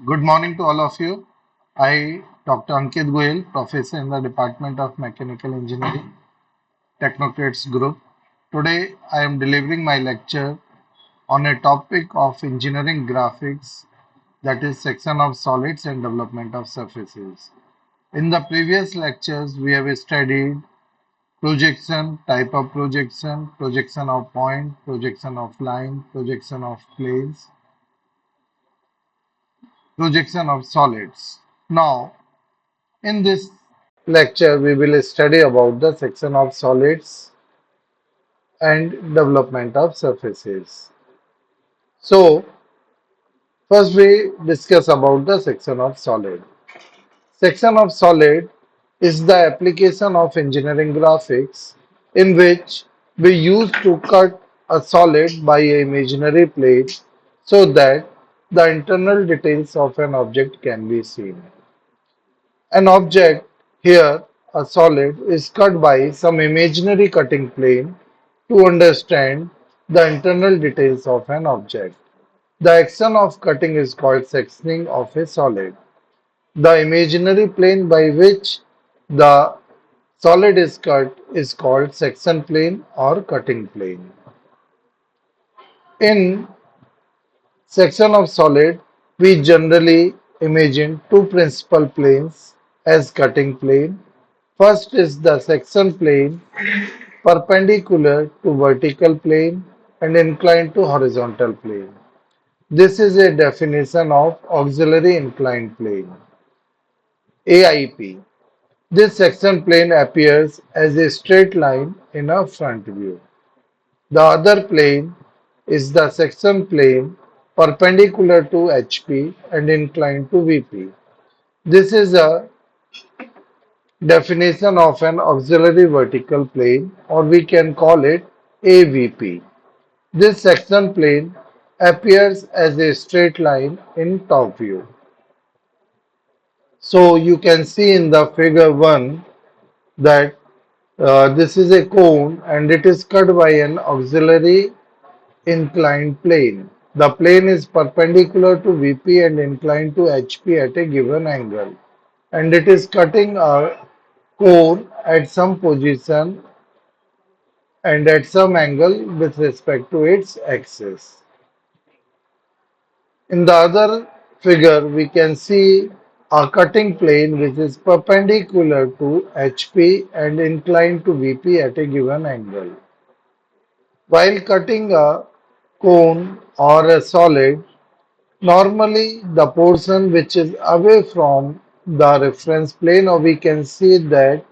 Good morning to all of you. I, Dr. Ankit Goyal, Professor in the Department of Mechanical Engineering, Technocrats Group. Today, I am delivering my lecture on a topic of engineering graphics, that is, section of solids and development of surfaces. In the previous lectures, we have studied projection, type of projection, projection of point, projection of line, projection of planes, projection of solids. Now, in this lecture, we will study about the section of solids and development of surfaces. So, first we discuss about the section of solid. Section of solid is the application of engineering graphics in which we use to cut a solid by a imaginary plate so that the internal details of an object can be seen. An object, here a solid, is cut by some imaginary cutting plane to understand the internal details of an object. The action of cutting is called sectioning of a solid. The imaginary plane by which the solid is cut is called section plane or cutting plane. In section of solid, we generally imagine two principal planes as cutting plane. First is the section plane perpendicular to vertical plane and inclined to horizontal plane. This is a definition of auxiliary inclined plane, AIP. This section plane appears as a straight line in a front view. The other plane is the section plane perpendicular to HP and inclined to VP. This is a definition of an auxiliary vertical plane, or we can call it AVP. This section plane appears as a straight line in top view. So you can see in the figure 1 that this is a cone and it is cut by an auxiliary inclined plane. The plane is perpendicular to VP and inclined to HP at a given angle, and it is cutting a cone at some position and at some angle with respect to its axis. In the other figure, we can see a cutting plane which is perpendicular to HP and inclined to VP at a given angle. While cutting a cone or a solid, normally the portion which is away from the reference plane, or we can see that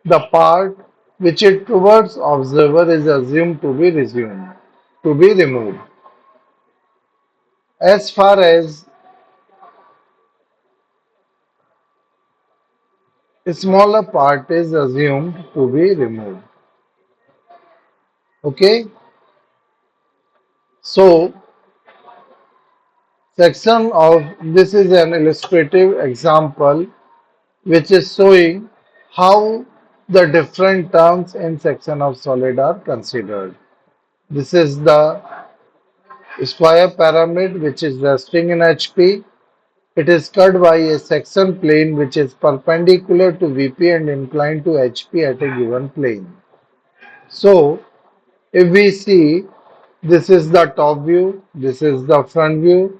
the part which is towards observer is assumed to be removed. As far as a smaller part is assumed to be removed. Okay, so section of this is an illustrative example which is showing how the different terms in section of solid are considered. This is the square pyramid which is resting in HP. It is cut by a section plane which is perpendicular to VP and inclined to HP at a given plane. So, if we see, this is the top view, this is the front view,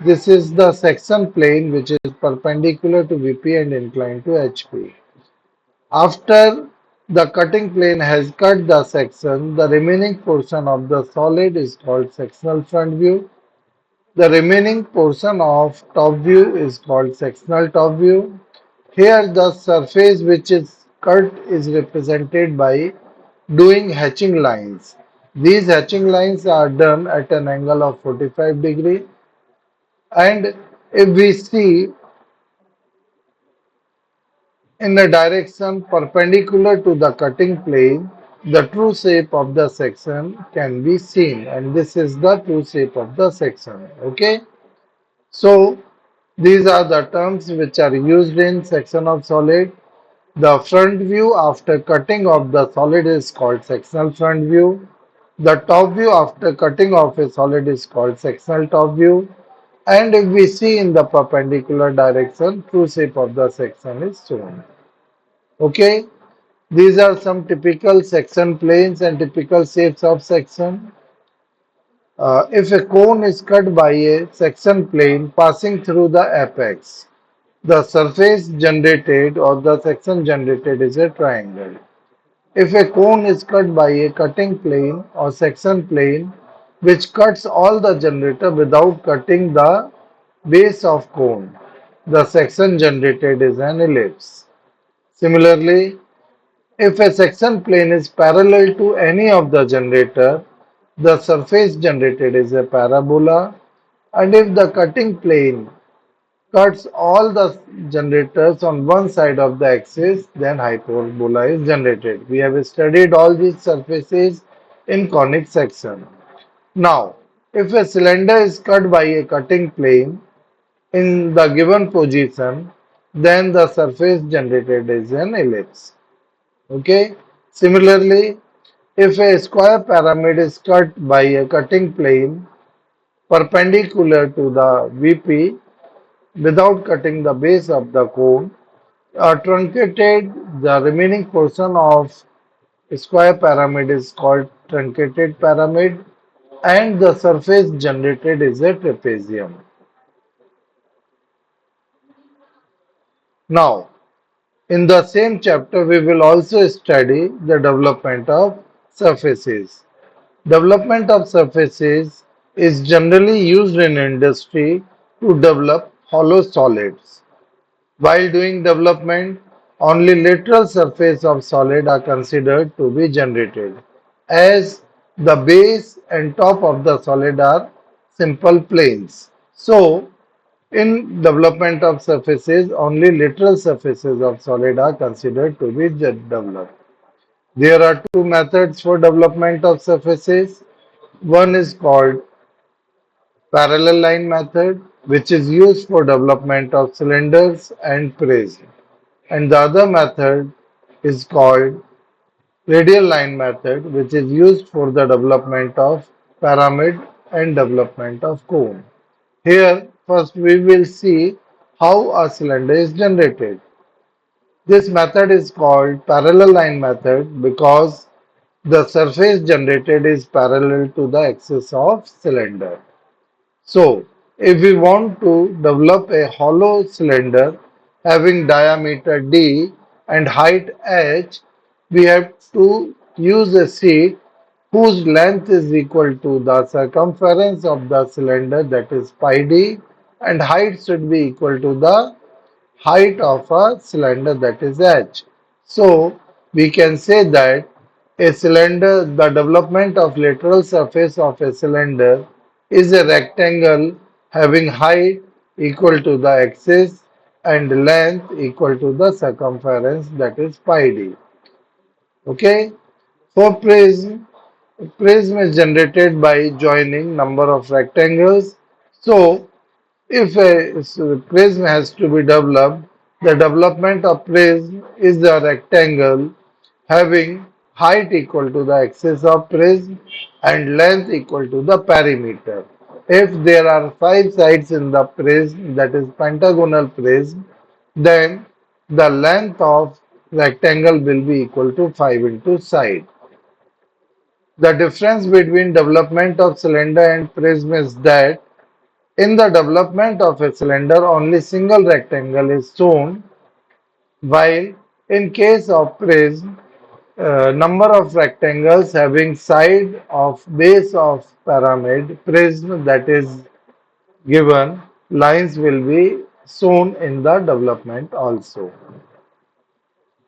this is the section plane which is perpendicular to VP and inclined to HP. After the cutting plane has cut the section, the remaining portion of the solid is called sectional front view. The remaining portion of top view is called sectional top view. Here the surface which is cut is represented by doing hatching lines. These hatching lines are done at an angle of 45 degree, and if we see in a direction perpendicular to the cutting plane, the true shape of the section can be seen, and this is the true shape of the section. Okay, so these are the terms which are used in section of solid. The front view after cutting of the solid is called sectional front view. The top view after cutting of a solid is called sectional top view. And if we see in the perpendicular direction, true shape of the section is shown. Okay, these are some typical section planes and typical shapes of section. If a cone is cut by a section plane passing through the apex, the surface generated or the section generated is a triangle. If a cone is cut by a cutting plane or section plane which cuts all the generator without cutting the base of cone, the section generated is an ellipse. Similarly, if a section plane is parallel to any of the generator, the surface generated is a parabola, and if the cutting plane cuts all the generators on one side of the axis, then hyperbola is generated. We have studied all these surfaces in conic section. Now, if a cylinder is cut by a cutting plane in the given position, then the surface generated is an ellipse. Okay. Similarly, if a square pyramid is cut by a cutting plane perpendicular to the VP without cutting the base of the cone, truncated the remaining portion of square pyramid is called truncated pyramid and the surface generated is a trapezium. Now, in the same chapter, we will also study the development of surfaces. Development of surfaces is generally used in industry to develop hollow solids. While doing development, only lateral surface of solid are considered to be generated, as the base and top of the solid are simple planes. So, in development of surfaces, only lateral surfaces of solid are considered to be developed. There are two methods for development of surfaces. One is called parallel line method, which is used for development of cylinders and prism. And the other method is called radial line method, which is used for the development of pyramid and development of cone. Here, first we will see how a cylinder is generated. This method is called parallel line method because the surface generated is parallel to the axis of cylinder. So, if we want to develop a hollow cylinder having diameter d and height h, we have to use a sheet whose length is equal to the circumference of the cylinder, that is pi d, and height should be equal to the height of a cylinder, that is h. So, we can say that a cylinder, the development of lateral surface of a cylinder is a rectangle having height equal to the axis and length equal to the circumference, that is pi d. Okay. For prism, prism is generated by joining number of rectangles. So, if a prism has to be developed, the development of prism is a rectangle having height equal to the axis of prism and length equal to the perimeter. If there are 5 sides in the prism, that is pentagonal prism, then the length of rectangle will be equal to 5 into side. The difference between development of cylinder and prism is that in the development of a cylinder, only single rectangle is shown, while in case of prism, number of rectangles having side of base of pyramid prism, that is given, lines will be shown in the development also.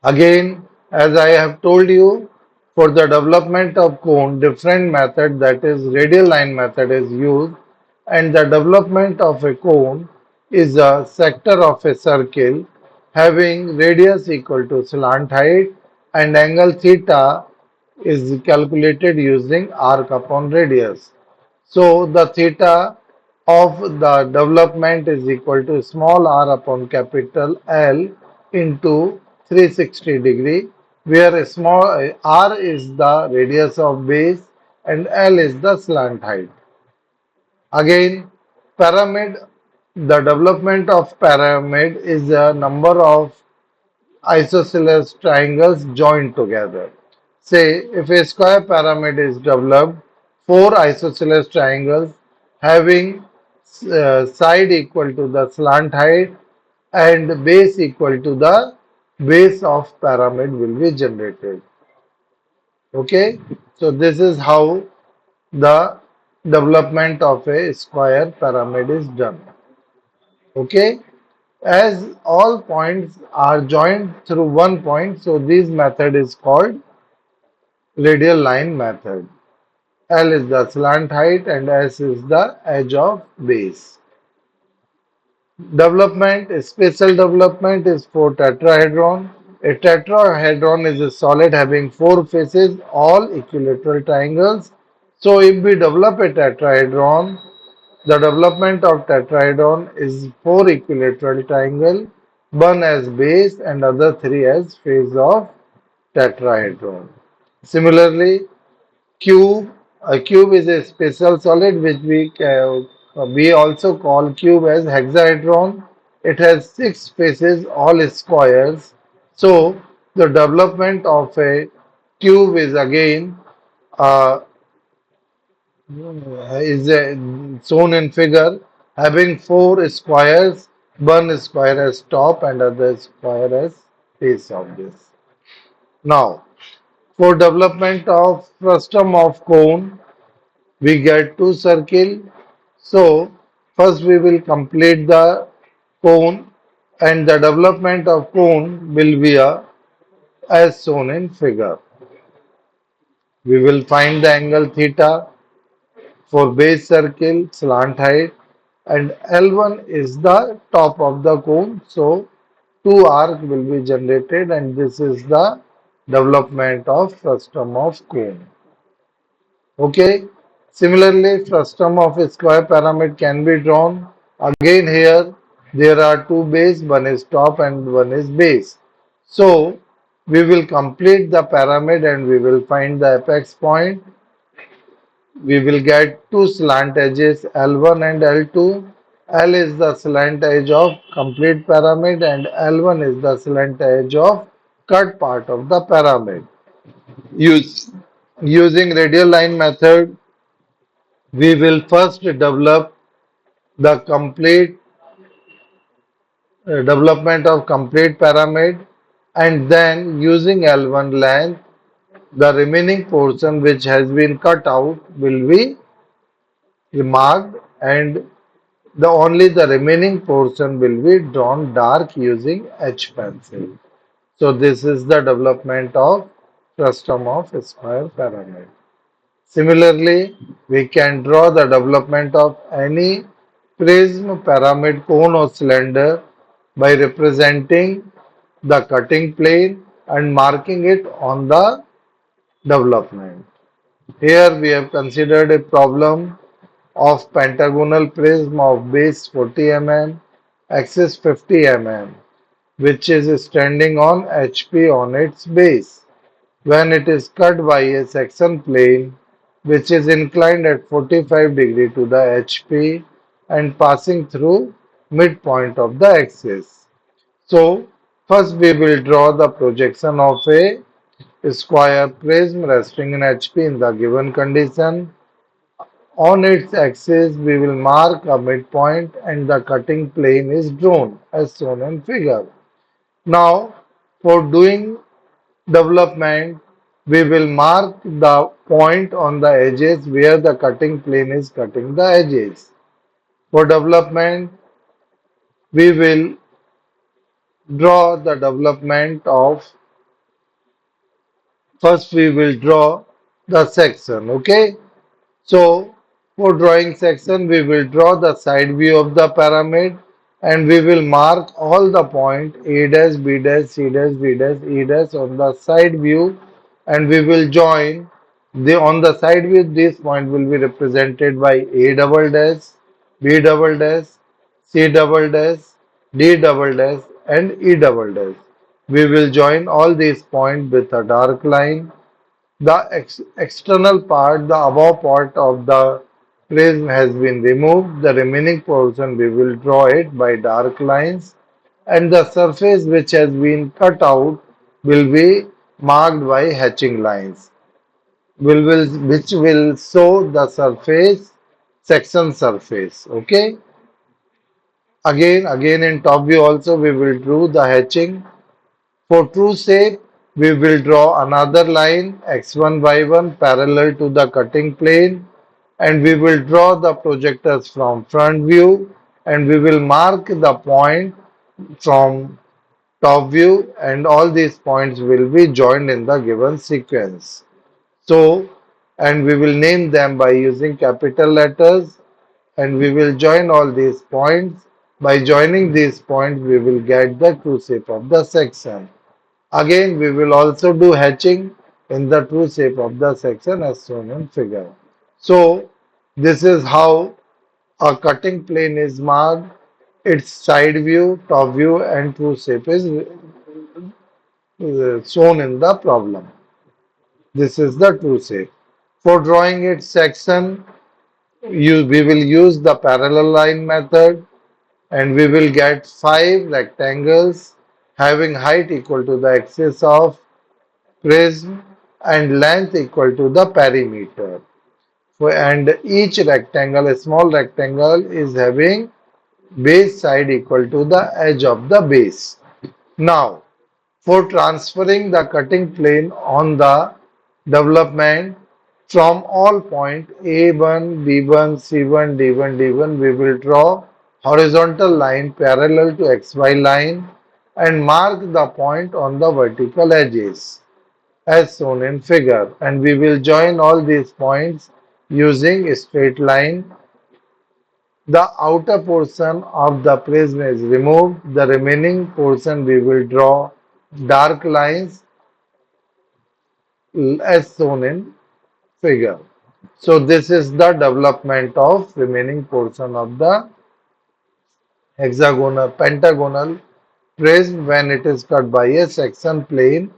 Again, as I have told you, for the development of cone, different method, that is radial line method, is used, and the development of a cone is a sector of a circle having radius equal to slant height and angle theta is calculated using arc upon radius. So the theta of the development is equal to small r upon capital L into 360 degree, where a small r is the radius of base and L is the slant height. Again, Pyramid, the development of pyramid is a number of isosceles triangles joined together. Say, if a square pyramid is developed, four isosceles triangles having side equal to the slant height and base equal to the base of pyramid will be generated. Okay, so this is how the development of a square pyramid is done. Okay, as all points are joined through one point, so this method is called radial line method. L is the slant height and S is the edge of base. Development, spatial development is for tetrahedron. A tetrahedron is a solid having four faces, all equilateral triangles. So if we develop a tetrahedron, the development of tetrahedron is four equilateral triangle, one as base and other three as face of tetrahedron. Similarly, cube, a cube is a special solid which we also call cube as hexahedron. It has six faces, all squares. So the development of a cube is again uh, shown in figure having four squares, one square as top and other square as base of this. Now, for development of frustum of cone, we get two circle. So, first we will complete the cone and the development of cone will be as shown in figure. We will find the angle theta for base circle, slant height, and L1 is the top of the cone. So, two arcs will be generated and this is the development of frustum of cone. Okay. Similarly, frustum of a square pyramid can be drawn. Again here, there are two base, one is top and one is base. So, we will complete the pyramid and we will find the apex point. We will get two slant edges L1 and L2. L is the slant edge of complete pyramid and L1 is the slant edge of cut part of the pyramid. Use, Using radial line method, we will first develop the complete development of complete pyramid and then using L1 length, the remaining portion which has been cut out will be marked and only the remaining portion will be drawn dark using H pencil. So this is the development of frustum of square pyramid. Similarly, we can draw the development of any prism, pyramid, cone or cylinder by representing the cutting plane and marking it on the development. Here we have considered a problem of pentagonal prism of base 40 mm, axis 50 mm, which is standing on HP on its base. When it is cut by a section plane which is inclined at 45 degree to the HP and passing through midpoint of the axis. So, first we will draw the projection of a square prism resting in HP in the given condition. On its axis, we will mark a midpoint and the cutting plane is drawn as shown in figure. Now, for doing development, we will mark the point on the edges where the cutting plane is cutting the edges. For development, we will draw the development of, first we will draw the section, okay? So, for drawing section, we will draw the side view of the pyramid and we will mark all the point A dash, B dash, C dash, D dash, E dash on the side view and we will join on the side view. This point will be represented by A double dash, B double dash, C double dash, D double dash and E double dash. We will join all these points with a dark line. The external part, the above part of the prism has been removed. The remaining portion we will draw it by dark lines, and the surface which has been cut out will be marked by hatching lines, which will show the surface, section surface. Okay. Again in top view also we will do the hatching. For true shape, we will draw another line x1 y1 parallel to the cutting plane, and we will draw the projectors from front view, and we will mark the point from top view, and all these points will be joined in the given sequence. So, and we will name them by using capital letters, and we will join all these points. By joining these points, we will get the true shape of the section. Again, we will also do hatching in the true shape of the section as shown in figure. So, this is how a cutting plane is marked. Its side view, top view and true shape is shown in the problem. This is the true shape. For drawing its section, we will use the parallel line method, and we will get 5 rectangles having height equal to the axis of prism and length equal to the perimeter. And each rectangle, a small rectangle, is having base side equal to the edge of the base. Now, for transferring the cutting plane on the development from all point A1, B1, C1, D1, D1, we will draw horizontal line parallel to XY line and mark the point on the vertical edges as shown in figure, and we will join all these points using a straight line. The outer portion of the prism is removed. The remaining portion we will draw dark lines as shown in figure. So this is the development of remaining portion of the hexagonal pentagonal prism when it is cut by a section plane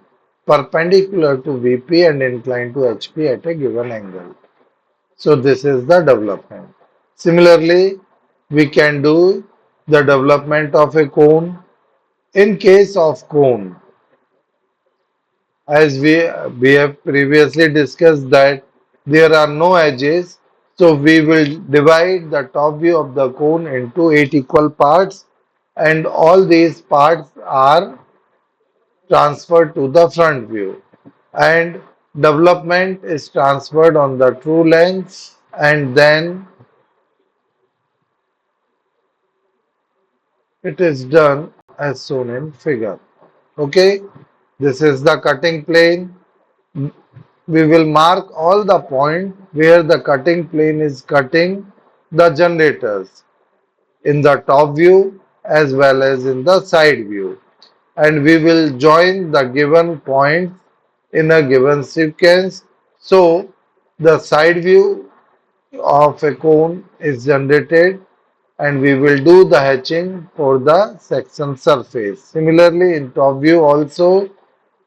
perpendicular to VP and inclined to HP at a given angle. So this is the development. Similarly, we can do the development of a cone. In case of cone, as we have previously discussed that there are no edges, so we will divide the top view of the cone into 8 equal parts, and all these parts are transferred to the front view, and development is transferred on the true length, and then it is done as shown in figure. Okay, this is the cutting plane. We will mark all the point where the cutting plane is cutting the generators in the top view as well as in the side view, and we will join the given points in a given sequence. So the side view of a cone is generated, and we will do the hatching for the section surface. Similarly, in top view also,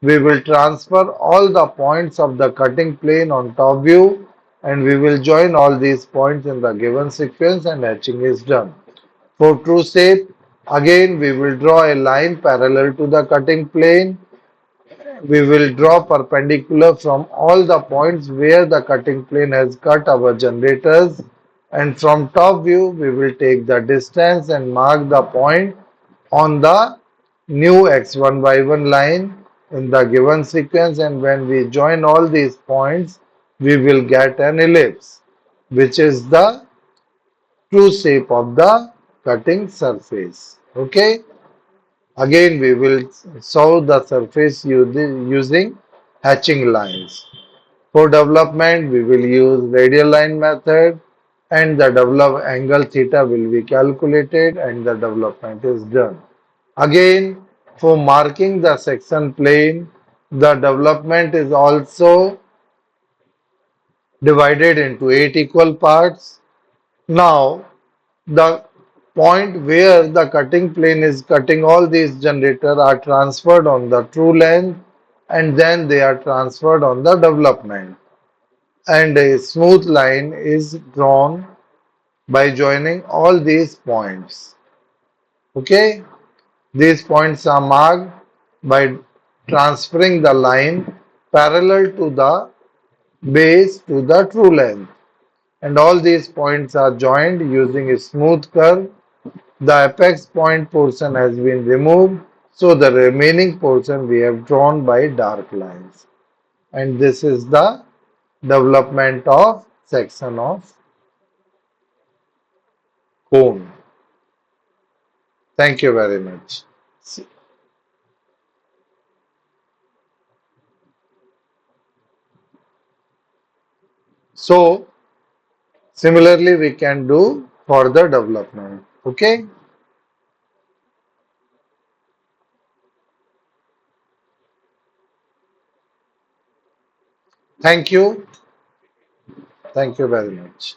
we will transfer all the points of the cutting plane on top view, and we will join all these points in the given sequence, and hatching is done. For true shape, again we will draw a line parallel to the cutting plane. We will draw perpendicular from all the points where the cutting plane has cut our generators, and from top view we will take the distance and mark the point on the new x1 y1 line in the given sequence, and when we join all these points we will get an ellipse, which is the true shape of the cutting surface. Okay. Again, we will solve the surface using hatching lines. For development, we will use radial line method, and the develop angle theta will be calculated and the development is done. Again, for marking the section plane, the development is also divided into 8 equal parts. Now, the point where the cutting plane is cutting all these generators are transferred on the true length, and then they are transferred on the development, and a smooth line is drawn by joining all these points. Okay, these points are marked by transferring the line parallel to the base to the true length, and all these points are joined using a smooth curve. The apex point portion has been removed, so the remaining portion we have drawn by dark lines. And this is the development of section of cone. Thank you very much. So, similarly, we can do further development. Okay. Thank you. Thank you very much.